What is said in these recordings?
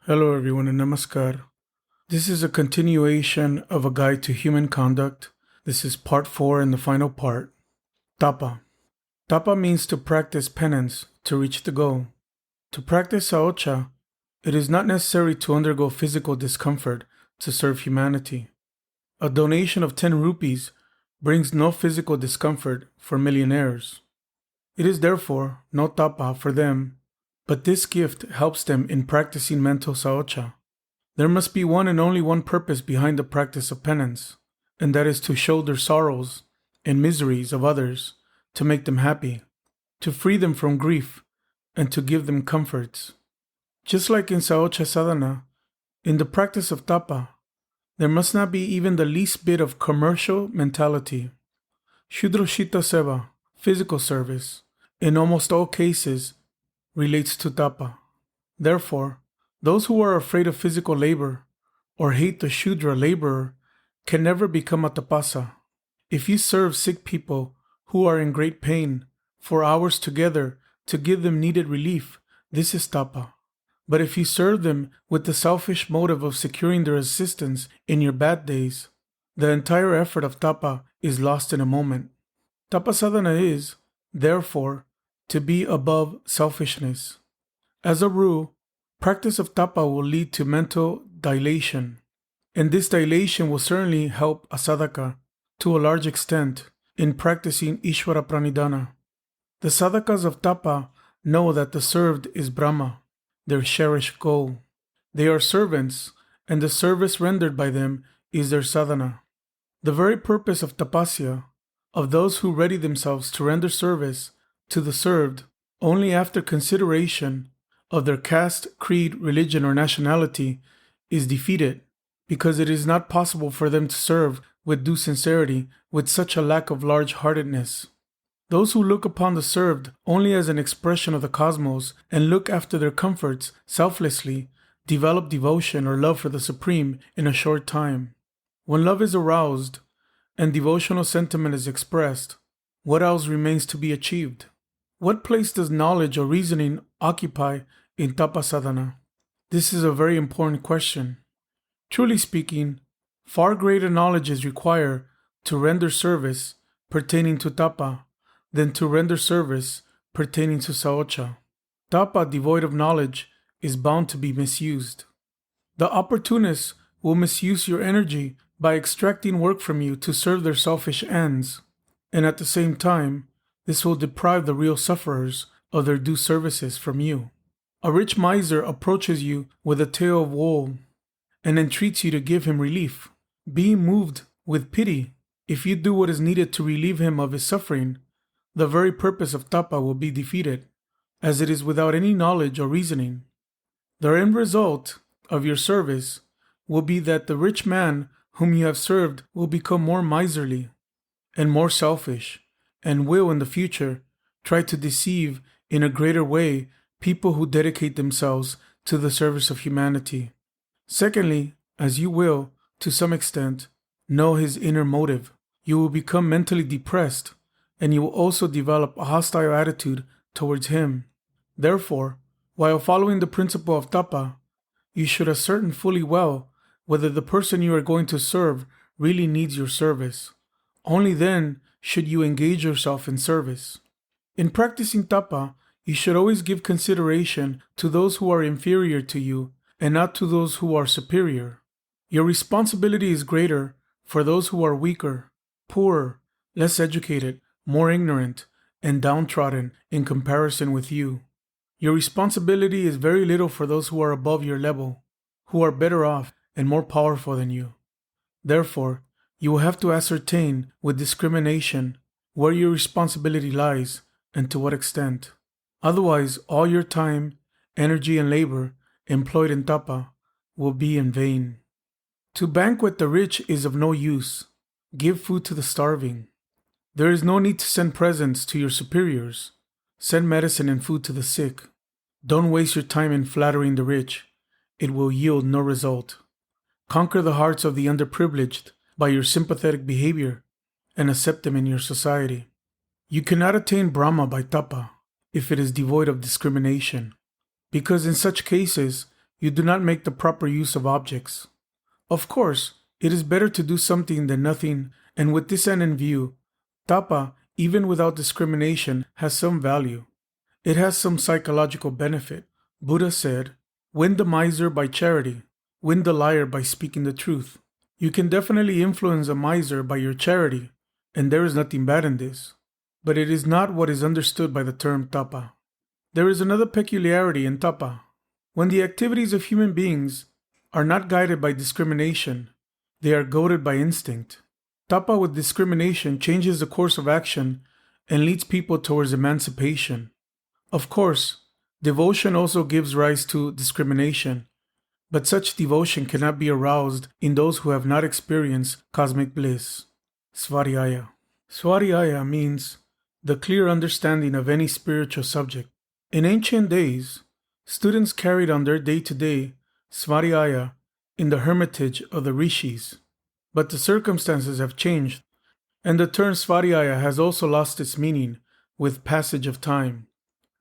Hello everyone and namaskar. This is a continuation of a guide to human conduct. This is part 4 and the final part. Tapa. Tapa means to practice penance to reach the goal. To practice saocha, it is not necessary to undergo physical discomfort to serve humanity. A donation of 10 rupees brings no physical discomfort for millionaires. It is therefore no tapa for them, but this gift helps them in practicing mental saocha. There must be one and only one purpose behind the practice of penance, and that is to shoulder sorrows and miseries of others, to make them happy, to free them from grief, and to give them comforts. Just like in saocha sadhana, in the practice of tapa, there must not be even the least bit of commercial mentality. Shudroshita seva, physical service, in almost all cases, relates to tapa. Therefore, those who are afraid of physical labor or hate the Shudra laborer can never become a tapasa. If you serve sick people who are in great pain for hours together to give them needed relief, this is tapa. But if you serve them with the selfish motive of securing their assistance in your bad days, the entire effort of tapa is lost in a moment. Tapa sadhana is, therefore, to be above selfishness. As a rule, practice of tapa will lead to mental dilation, and this dilation will certainly help a sadhaka to a large extent in practicing Ishvara Pranidhana. The sadhakas of tapa know that the served is Brahma, their cherished goal. They are servants, and the service rendered by them is their sadhana. The very purpose of tapasya, of those who ready themselves to render service to the served only after consideration of their caste, creed, religion, or nationality, is defeated, because it is not possible for them to serve with due sincerity with such a lack of large-heartedness. Those who look upon the served only as an expression of the cosmos and look after their comforts selflessly develop devotion or love for the Supreme in a short time. When love is aroused and devotional sentiment is expressed, what else remains to be achieved? What place does knowledge or reasoning occupy in tapa sadhana? This is a very important question. Truly speaking, far greater knowledge is required to render service pertaining to tapa than to render service pertaining to saocha. Tapa devoid of knowledge is bound to be misused. The opportunists will misuse your energy by extracting work from you to serve their selfish ends, and at the same time, this will deprive the real sufferers of their due services from you. A rich miser approaches you with a tale of woe and entreats you to give him relief. Being moved with pity, if you do what is needed to relieve him of his suffering, the very purpose of tapa will be defeated, as it is without any knowledge or reasoning. The end result of your service will be that the rich man whom you have served will become more miserly and more selfish, and will in the future try to deceive in a greater way people who dedicate themselves to the service of humanity. Secondly, as you will, to some extent, know his inner motive, you will become mentally depressed, and you will also develop a hostile attitude towards him. Therefore, while following the principle of tapa, you should ascertain fully well whether the person you are going to serve really needs your service. Only then should you engage yourself in service. In practicing tapa, you should always give consideration to those who are inferior to you and not to those who are superior. Your responsibility is greater for those who are weaker, poorer, less educated, more ignorant, and downtrodden in comparison with you. Your responsibility is very little for those who are above your level, who are better off and more powerful than you. Therefore, you will have to ascertain with discrimination where your responsibility lies and to what extent. Otherwise, all your time, energy, and labor employed in tapa will be in vain. To banquet the rich is of no use. Give food to the starving. There is no need to send presents to your superiors. Send medicine and food to the sick. Don't waste your time in flattering the rich. It will yield no result. Conquer the hearts of the underprivileged by your sympathetic behavior and accept them in your society. You cannot attain Brahma by tapa if it is devoid of discrimination, because in such cases You do not make the proper use of objects. Of course, it is better to do something than nothing, and with this end in view, tapa, even without discrimination, has some value. It has some psychological benefit. Buddha said, "Win the miser by charity, win the liar by speaking the truth." You can definitely influence a miser by your charity, and there is nothing bad in this. But it is not what is understood by the term tapa. There is another peculiarity in tapa. When the activities of human beings are not guided by discrimination, they are goaded by instinct. Tapa with discrimination changes the course of action and leads people towards emancipation. Of course, devotion also gives rise to discrimination, but such devotion cannot be aroused in those who have not experienced cosmic bliss. Svariyaya. Svariyaya means the clear understanding of any spiritual subject. In ancient days, students carried on their day-to-day Svariyaya in the hermitage of the rishis, but the circumstances have changed, and the term Svariyaya has also lost its meaning with passage of time.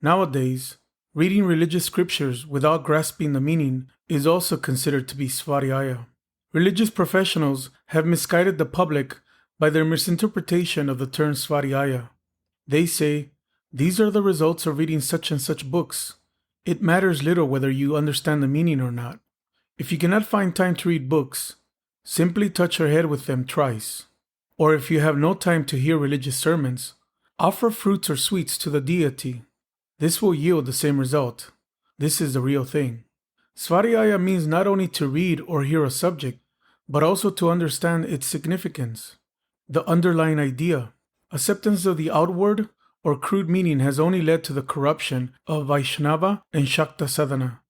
Nowadays, reading religious scriptures without grasping the meaning is also considered to be Svariyaya. Religious professionals have misguided the public by their misinterpretation of the term Svariyaya. They say, "These are the results of reading such and such books. It matters little whether you understand the meaning or not. If you cannot find time to read books, simply touch your head with them thrice. Or if you have no time to hear religious sermons, offer fruits or sweets to the deity. This will yield the same result. This is the real thing." Svariyaya means not only to read or hear a subject, but also to understand its significance, the underlying idea. Acceptance of the outward or crude meaning has only led to the corruption of Vaishnava and Shakta sadhana,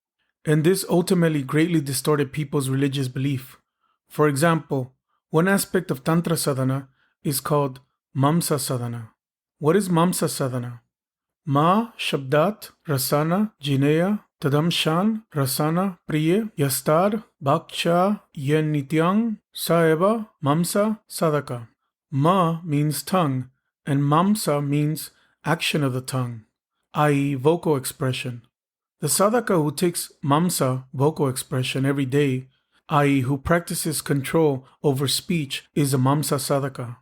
and this ultimately greatly distorted people's religious belief. For example, one aspect of Tantra sadhana is called Mamsa sadhana. What is Mamsa sadhana? Ma Shabdat Rasana Jineya Tadamshan Rasana Priya Yastad Bhaksha Yen Nityang Saeva Mamsa Sadaka. Ma means tongue, and Mamsa means action of the tongue, i.e., vocal expression. The sadhaka who takes Mamsa, vocal expression, every day, i.e., who practices control over speech, is a Mamsa sadhaka.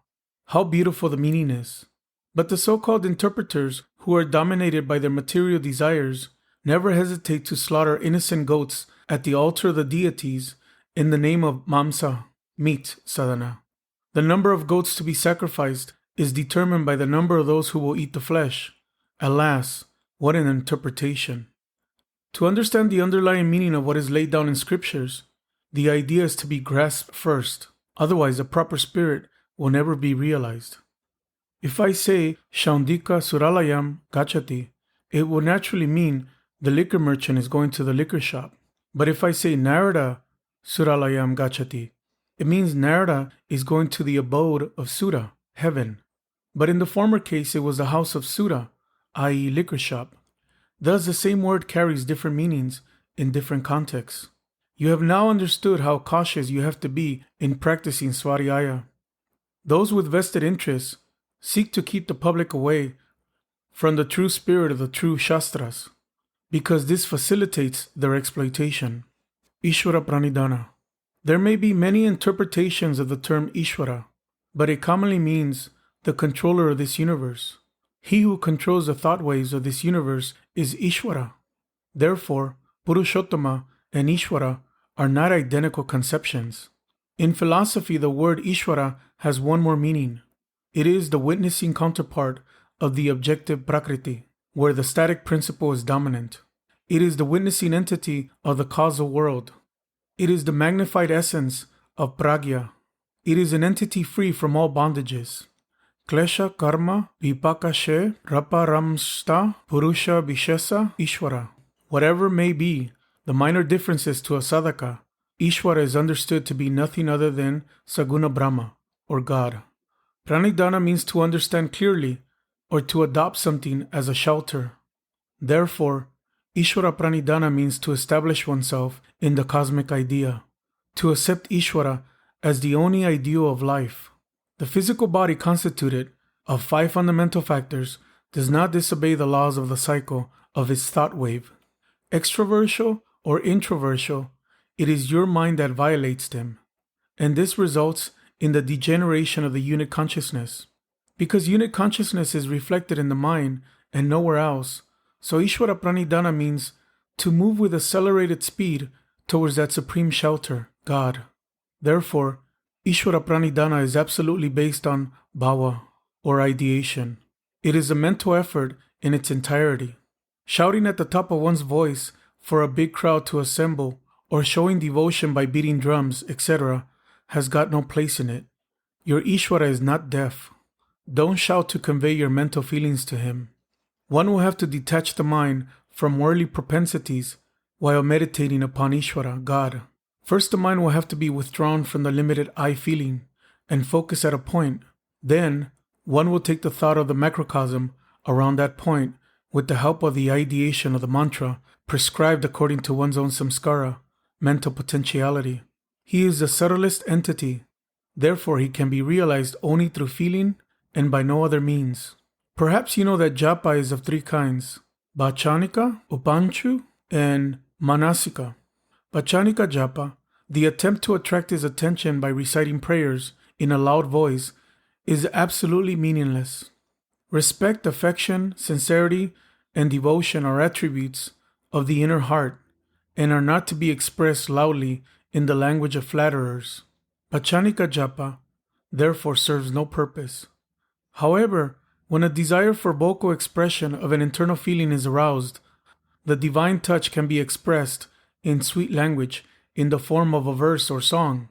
How beautiful the meaning is. But the so-called interpreters, who are dominated by their material desires, never hesitate to slaughter innocent goats at the altar of the deities in the name of Mamsa, meat sadhana. The number of goats to be sacrificed is determined by the number of those who will eat the flesh. Alas, what an interpretation. To understand the underlying meaning of what is laid down in scriptures, the idea is to be grasped first. Otherwise, the proper spirit will never be realized. If I say Shaundika Suralayam Gachati, it will naturally mean the liquor merchant is going to the liquor shop. But if I say Narada Suralayam Gachati, it means Narada is going to the abode of Sura, heaven. But in the former case, it was the house of Sura, i.e., liquor shop. Thus, the same word carries different meanings in different contexts. You have now understood how cautious you have to be in practicing Svariyaya. Those with vested interests seek to keep the public away from the true spirit of the true Shastras, because this facilitates their exploitation. Ishvara Pranidhana. There may be many interpretations of the term Ishvara, but it commonly means the controller of this universe. He who controls the thought waves of this universe is Ishvara. Therefore, Purushottama and Ishvara are not identical conceptions. In philosophy, the word Ishvara has one more meaning. It is the witnessing counterpart of the objective Prakriti, where the static principle is dominant. It is the witnessing entity of the causal world. It is the magnified essence of Pragya. It is an entity free from all bondages. Klesha karma vipaka she rapa ramsta purusha vishesa Ishvara. Whatever may be the minor differences to a sadhaka, Ishvara is understood to be nothing other than Saguna Brahma, or God. Pranidhana means to understand clearly or to adopt something as a shelter. Therefore, Ishvara Pranidhana means to establish oneself in the cosmic idea, to accept Ishvara as the only ideal of life. The physical body constituted of 5 fundamental factors does not disobey the laws of the cycle of its thought wave. Extraversial or introversial, it is your mind that violates them. And this results in the degeneration of the unit consciousness. Because unit consciousness is reflected in the mind and nowhere else, so Ishvara Pranidhana means to move with accelerated speed towards that supreme shelter, God. Therefore, Ishvara Pranidhana is absolutely based on bhava, or ideation. It is a mental effort in its entirety. Shouting at the top of one's voice for a big crowd to assemble, or showing devotion by beating drums, etc., has got no place in it. Your Ishvara is not deaf. Don't shout to convey your mental feelings to him. One will have to detach the mind from worldly propensities while meditating upon Ishvara, God. First, the mind will have to be withdrawn from the limited I feeling and focus at a point. Then, one will take the thought of the macrocosm around that point with the help of the ideation of the mantra prescribed according to one's own samskara, mental potentiality. He is the subtlest entity. Therefore, he can be realized only through feeling and by no other means. Perhaps you know that japa is of three kinds: Vachanika, Upanchu, and Manasika. Vachanika japa, the attempt to attract his attention by reciting prayers in a loud voice, is absolutely meaningless. Respect, affection, sincerity, and devotion are attributes of the inner heart and are not to be expressed loudly in the language of flatterers. Vachanika japa, therefore, serves no purpose. However, when a desire for vocal expression of an internal feeling is aroused, the divine touch can be expressed in sweet language in the form of a verse or song.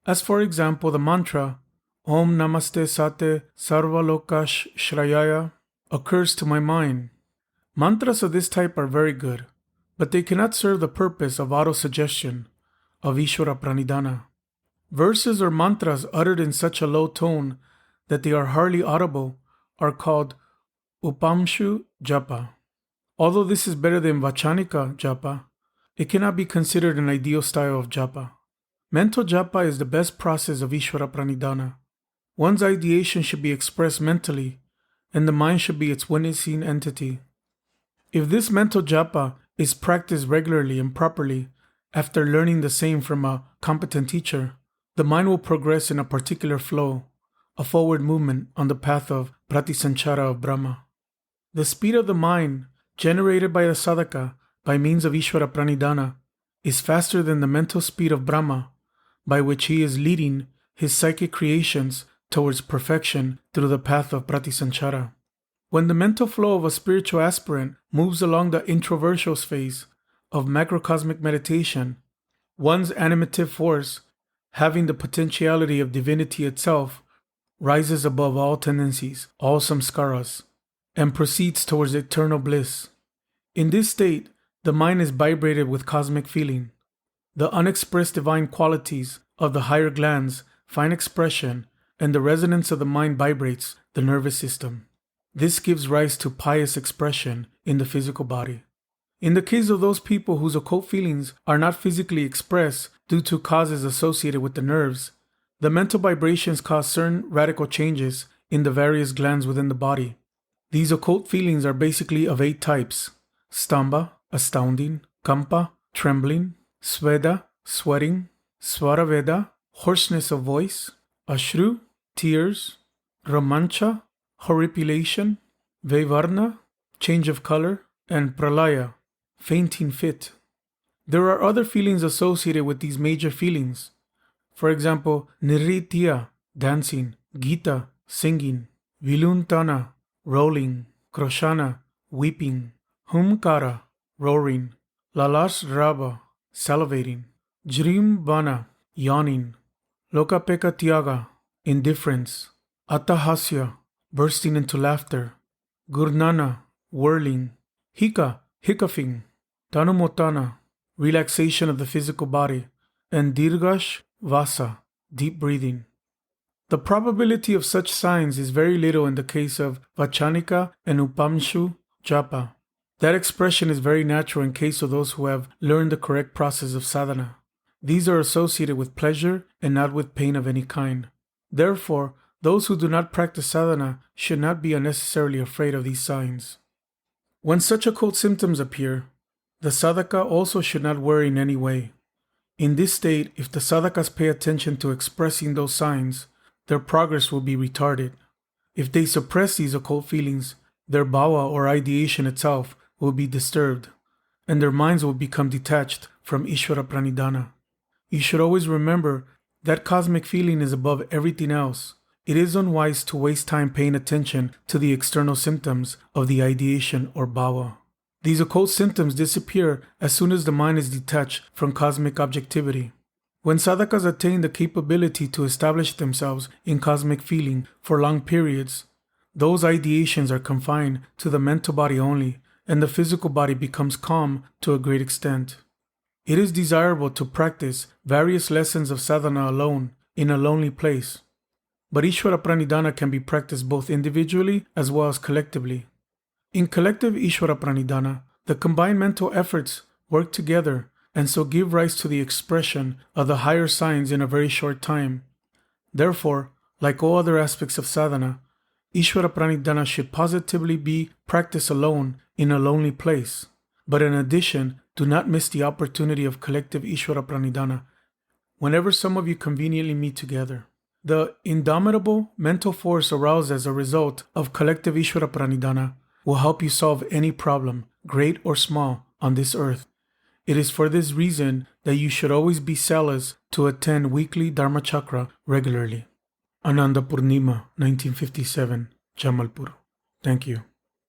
As for example, the mantra Om Namaste Sate Sarvalokash Shrayaya occurs to my mind. Mantras of this type are very good, but they cannot serve the purpose of autosuggestion of Ishvara Pranidhana. Verses or mantras uttered in such a low tone that they are hardly audible are called Upamshu Japa. Although this is better than Vachanika Japa, it cannot be considered an ideal style of japa. Mental japa is the best process of Ishvara Pranidhana. One's ideation should be expressed mentally, and the mind should be its witnessing entity. If this mental japa is practiced regularly and properly, after learning the same from a competent teacher, the mind will progress in a particular flow, a forward movement on the path of Pratisanchara of Brahma. The speed of the mind, generated by the sadhaka by means of Ishvara Pranidhana, is faster than the mental speed of Brahma, by which he is leading his psychic creations towards perfection through the path of Pratisanchara. When the mental flow of a spiritual aspirant moves along the introversial phase of macrocosmic meditation, one's animative force, having the potentiality of divinity itself, rises above all tendencies, all samskaras, and proceeds towards eternal bliss. In this state, the mind is vibrated with cosmic feeling. The unexpressed divine qualities of the higher glands find expression, and the resonance of the mind vibrates the nervous system. This gives rise to pious expression in the physical body. In the case of those people whose occult feelings are not physically expressed due to causes associated with the nerves, the mental vibrations cause certain radical changes in the various glands within the body. These occult feelings are basically of 8 types: stamba, astounding; kampa, trembling; sweda, sweating; svaraveda, hoarseness of voice; ashru, tears; romancha, horripilation; vevarna, change of color; and pralaya, fainting fit. There are other feelings associated with these major feelings. For example, nirritya, dancing; gita, singing; viluntana, rolling; kroshana, weeping; humkara, roaring; lalas raba, salivating; jrimbana, yawning; lokapeka tyaga, indifference; atahasya, bursting into laughter; gurnana, whirling; hika, hiccoughing; tanumotana, relaxation of the physical body; and dirgash vasa, deep breathing. The probability of such signs is very little in the case of Vachanika and Upamshu japa. That expression is very natural in case of those who have learned the correct process of sadhana. These are associated with pleasure and not with pain of any kind. Therefore, those who do not practice sadhana should not be unnecessarily afraid of these signs. When such occult symptoms appear, The sadhaka also should not worry in any way. In this state, if the sadhakas pay attention to expressing those signs, their progress will be retarded. If they suppress these occult feelings, their bhava or ideation itself will be disturbed, and their minds will become detached from Ishvara Pranidhana. You should always remember that cosmic feeling is above everything else. It is unwise to waste time paying attention to the external symptoms of the ideation or bhava. These occult symptoms disappear as soon as the mind is detached from cosmic objectivity. When sadhakas attain the capability to establish themselves in cosmic feeling for long periods, those ideations are confined to the mental body only, and the physical body becomes calm to a great extent. It is desirable to practice various lessons of sadhana alone, in a lonely place. But Ishvara Pranidhana can be practiced both individually as well as collectively. In collective Ishvara Pranidhana, the combined mental efforts work together and so give rise to the expression of the higher signs in a very short time. Therefore, like all other aspects of sadhana, Ishvara Pranidhana should positively be practiced alone in a lonely place. But in addition, do not miss the opportunity of collective Ishvara Pranidhana whenever some of you conveniently meet together. The indomitable mental force aroused as a result of collective Ishvara Pranidhana will help you solve any problem, great or small, on this earth. It is for this reason that you should always be zealous to attend weekly Dharma Chakra regularly. Ananda Purnima, 1957, Jamalpur. Thank you.